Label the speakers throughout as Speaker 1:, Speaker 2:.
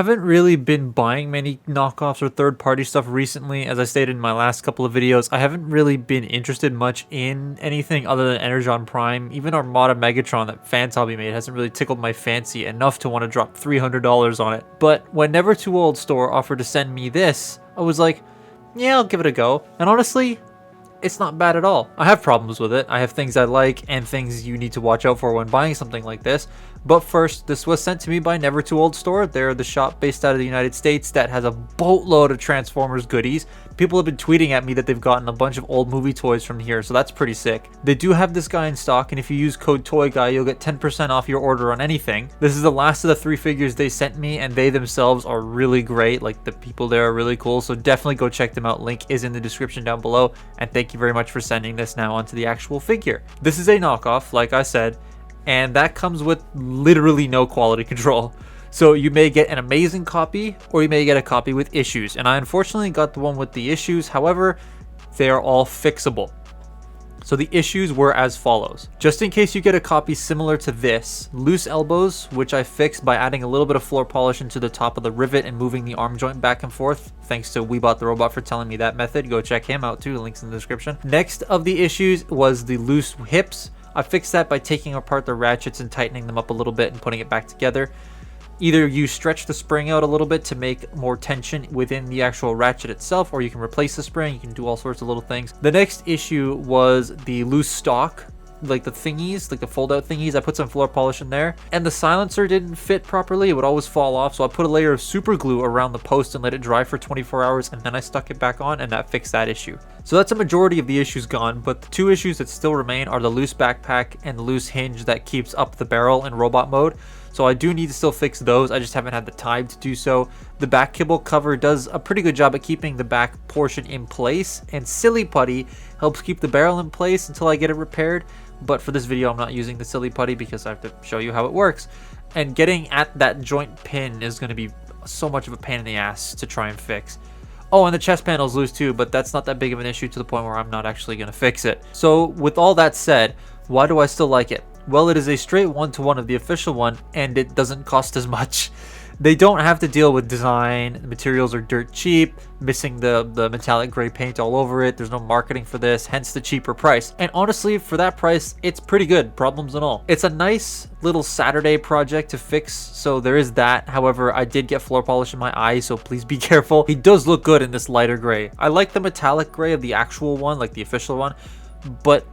Speaker 1: haven't really been buying many knockoffs or third-party stuff recently. As I stated in my last couple of videos, I haven't really been interested much in anything other than Energon Prime. Even Armada Megatron that Fantobi made hasn't really tickled my fancy enough to want to drop $300 on it. But when Never Too Old Store offered to send me this, I was like, yeah, I'll give it a go. And honestly, it's not bad at all. I have problems with it. I have things I like and things you need to watch out for when buying something like this. But first, this was sent to me by Never Too Old Store. They're the shop based out of the United States that has a boatload of Transformers goodies. People have been tweeting at me that they've gotten a bunch of old movie toys from here, so that's pretty sick. They do have this guy in stock, and if you use code TOYGUY, you'll get 10% off your order on anything. This is the last of the 3 figures they sent me, and they themselves are really great. Like, the people there are really cool, so definitely go check them out. Link is in the description down below, and thank you very much for sending this now onto the actual figure. This is a knockoff, like I said, and that comes with literally no quality control. So you may get an amazing copy, or you may get a copy with issues. And I unfortunately got the one with the issues. However, they are all fixable. So the issues were as follows. Just in case you get a copy similar to this, loose elbows, which I fixed by adding a little bit of floor polish into the top of the rivet and moving the arm joint back and forth. Thanks to Weebot the Robot for telling me that method. Go check him out too, links in the description. Next of the issues was the loose hips. I fixed that by taking apart the ratchets and tightening them up a little bit and putting it back together. Either you stretch the spring out a little bit to make more tension within the actual ratchet itself, or you can replace the spring. You can do all sorts of little things. The next issue was the loose stock, like the thingies, like the fold-out thingies. I put some floor polish in there, and the silencer didn't fit properly. It would always fall off, so I put a layer of super glue around the post and let it dry for 24 hours, and then I stuck it back on, and that fixed that issue. So that's a majority of the issues gone, but the 2 issues that still remain are the loose backpack and the loose hinge that keeps up the barrel in robot mode. So I do need to still fix those. I just haven't had the time to do so. The back kibble cover does a pretty good job at keeping the back portion in place, and Silly Putty helps keep the barrel in place until I get it repaired. But for this video, I'm not using the Silly Putty because I have to show you how it works. And getting at that joint pin is going to be so much of a pain in the ass to try and fix. Oh, and the chest panel's loose too, but that's not that big of an issue to the point where I'm not actually going to fix it. So with all that said, why do I still like it? Well, it is a straight one-to-one of the official one, and it doesn't cost as much. They don't have to deal with design. The materials are dirt cheap, missing the metallic gray paint all over it. There's no marketing for this, hence the cheaper price. And honestly, for that price, it's pretty good, problems and all. It's a nice little Saturday project to fix, so there is that. However, I did get floor polish in my eye, so please be careful. He does look good in this lighter gray. I like the metallic gray of the actual one, like the official one, but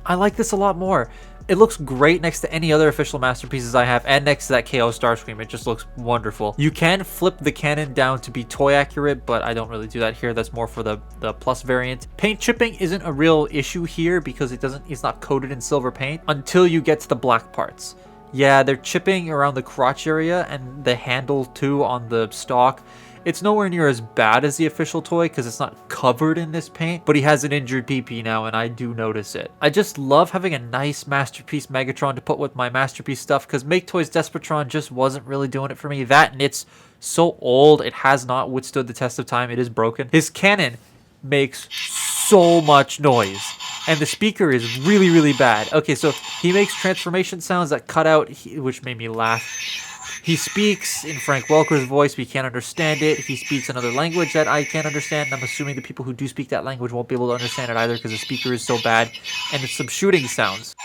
Speaker 1: I like this a lot more. It looks great next to any other official masterpieces I have, and next to that KO Starscream. It just looks wonderful. You can flip the cannon down to be toy accurate, but I don't really do that here. That's more for the plus variant. Paint chipping isn't a real issue here because it's not coated in silver paint until you get to the black parts. Yeah, they're chipping around the crotch area and the handle too on the stock. It's nowhere near as bad as the official toy because it's not covered in this paint, but he has an injured PP now and I do notice it. I just love having a nice Masterpiece Megatron to put with my Masterpiece stuff because Make Toys Despotron just wasn't really doing it for me. That, and it's so old, it has not withstood the test of time. It is broken. His cannon makes so much noise and the speaker is really, really bad. Okay, so he makes transformation sounds that cut out, which made me laugh. He speaks in Frank Welker's voice. We can't understand it. He speaks another language that I can't understand. I'm assuming the people who do speak that language won't be able to understand it either because the speaker is so bad. And it's some shooting sounds.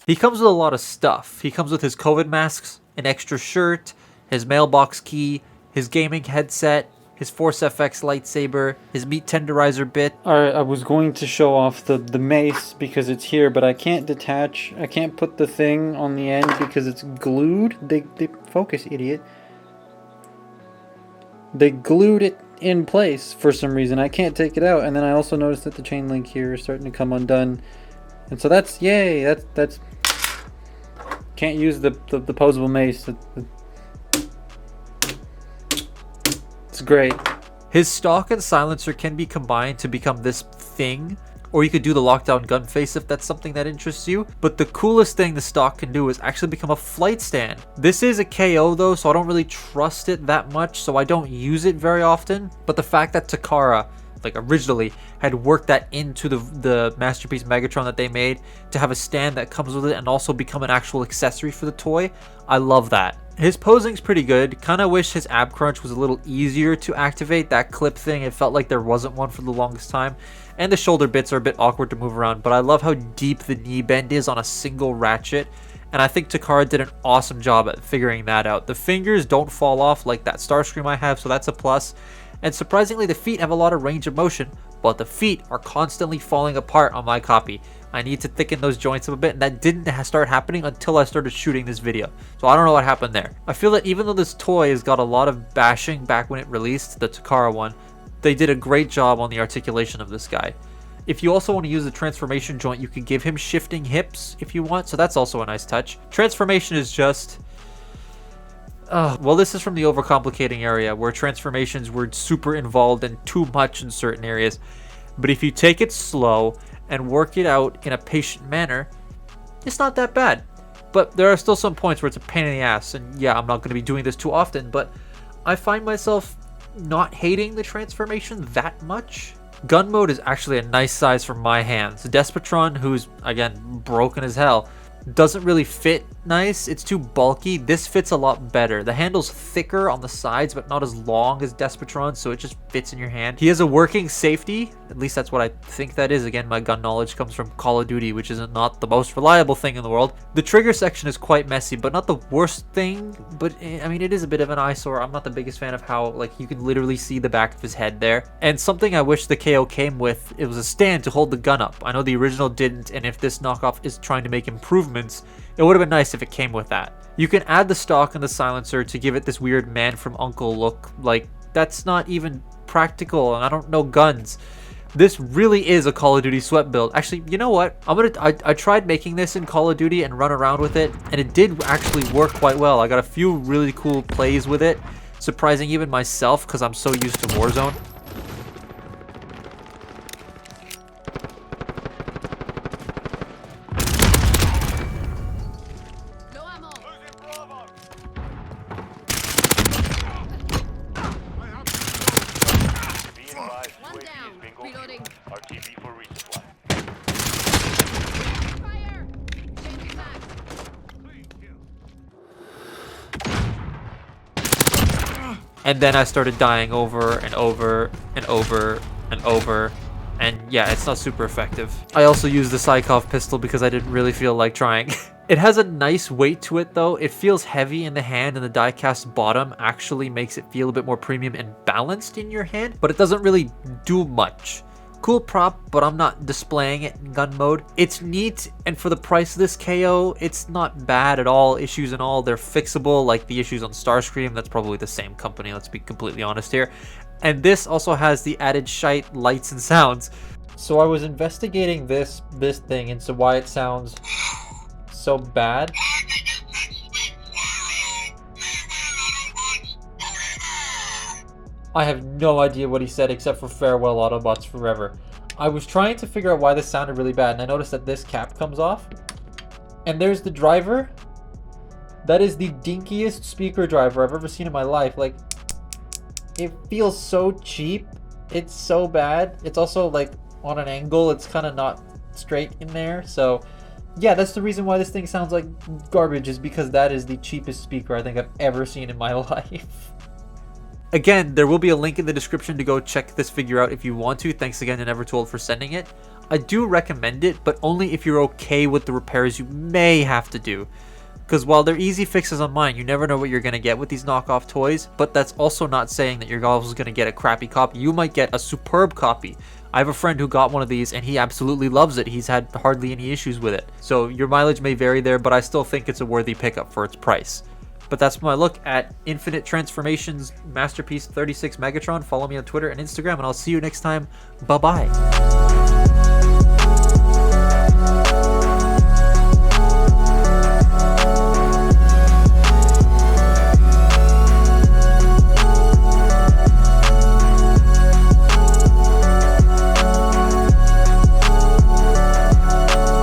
Speaker 1: He comes with a lot of stuff. He comes with his COVID masks, an extra shirt, his mailbox key, his gaming headset, his Force FX lightsaber, his meat tenderizer bit.
Speaker 2: Alright, I was going to show off the mace because it's here, but I can't detach. I can't put the thing on the end because it's glued. They focus, idiot. They glued it in place for some reason. I can't take it out. And then I also noticed that the chain link here is starting to come undone. And so that's, yay, that's can't use the posable mace. It's great.
Speaker 1: His stock and silencer can be combined to become this thing, or you could do the lockdown gun face if that's something that interests you. But the coolest thing the stock can do is actually become a flight stand. This is a KO though, so I don't really trust it that much, so I don't use it very often. But the fact that Takara, like originally, had worked that into the Masterpiece Megatron that they made to have a stand that comes with it and also become an actual accessory for the toy, I love that. His posing's pretty good. Kind of wish his ab crunch was a little easier to activate. That clip thing, it felt like there wasn't one for the longest time. And the shoulder bits are a bit awkward to move around, but I love how deep the knee bend is on a single ratchet. And I think Takara did an awesome job at figuring that out. The fingers don't fall off like that Starscream I have, so that's a plus. And surprisingly, the feet have a lot of range of motion, but the feet are constantly falling apart on my copy. I need to thicken those joints up a bit, and that didn't start happening until I started shooting this video. So I don't know what happened there. I feel that even though this toy has got a lot of bashing back when it released, the Takara one, they did a great job on the articulation of this guy. If you also want to use the transformation joint, you can give him shifting hips if you want, so that's also a nice touch. Transformation is just... well, this is from the overcomplicating area, where transformations were super involved and too much in certain areas. But if you take it slow and work it out in a patient manner, it's not that bad. But there are still some points where it's a pain in the ass, and yeah, I'm not going to be doing this too often, but I find myself not hating the transformation that much. Gun mode is actually a nice size for my hands. Despotron, who's, again, broken as hell, doesn't really fit nice. It's too bulky. This fits a lot better. The handle's thicker on the sides, but not as long as Despotron, so it just fits in your hand. He has a working safety. At least that's what I think that is. Again, my gun knowledge comes from Call of Duty, which is not the most reliable thing in the world. The trigger section is quite messy, but not the worst thing. But I mean, it is a bit of an eyesore. I'm not the biggest fan of how, like, you can literally see the back of his head there. And something I wish the KO came with, it was a stand to hold the gun up. I know the original didn't, and if this knockoff is trying to make improvements, it would have been nice if it came with that. You can add the stock and the silencer to give it this weird Man from U.N.C.L.E. look. Like, that's not even practical, and I don't know guns. This really is a Call of Duty sweat build. Actually, you know what? I tried making this in Call of Duty and run around with it, and it did actually work quite well. I got a few really cool plays with it, surprising even myself because I'm so used to Warzone. And then I started dying over and over and over and over. And yeah, it's not super effective. I also used the Psychov pistol because I didn't really feel like trying. It has a nice weight to it though. It feels heavy in the hand, and the die-cast bottom actually makes it feel a bit more premium and balanced in your hand, but it doesn't really do much. Cool prop, but I'm not displaying it in gun mode. It's neat, and for the price of this KO, it's not bad at all. Issues and all, they're fixable, like the issues on Starscream. That's probably the same company, let's be completely honest here. And this also has the added shite lights and sounds. So I was investigating this thing into why it sounds so bad. I have no idea what he said except for farewell Autobots forever. I was trying to figure out why this sounded really bad, and I noticed that this cap comes off. And there's the driver. That is the dinkiest speaker driver I've ever seen in my life. Like, it feels so cheap. It's so bad. It's also like on an angle. It's kind of not straight in there. So yeah, that's the reason why this thing sounds like garbage, is because that is the cheapest speaker I think I've ever seen in my life. Again, there will be a link in the description to go check this figure out if you want to. Thanks again to Nevertold for sending it. I do recommend it, but only if you're okay with the repairs you may have to do. Because while they're easy fixes on mine, you never know what you're going to get with these knockoff toys, but that's also not saying that you're also going to get a crappy copy. You might get a superb copy. I have a friend who got one of these and he absolutely loves it. He's had hardly any issues with it. So your mileage may vary there, but I still think it's a worthy pickup for its price. But that's my look at Infinite Transformations Masterpiece 36 Megatron. Follow me on Twitter and Instagram, and I'll see you next time. Bye-bye.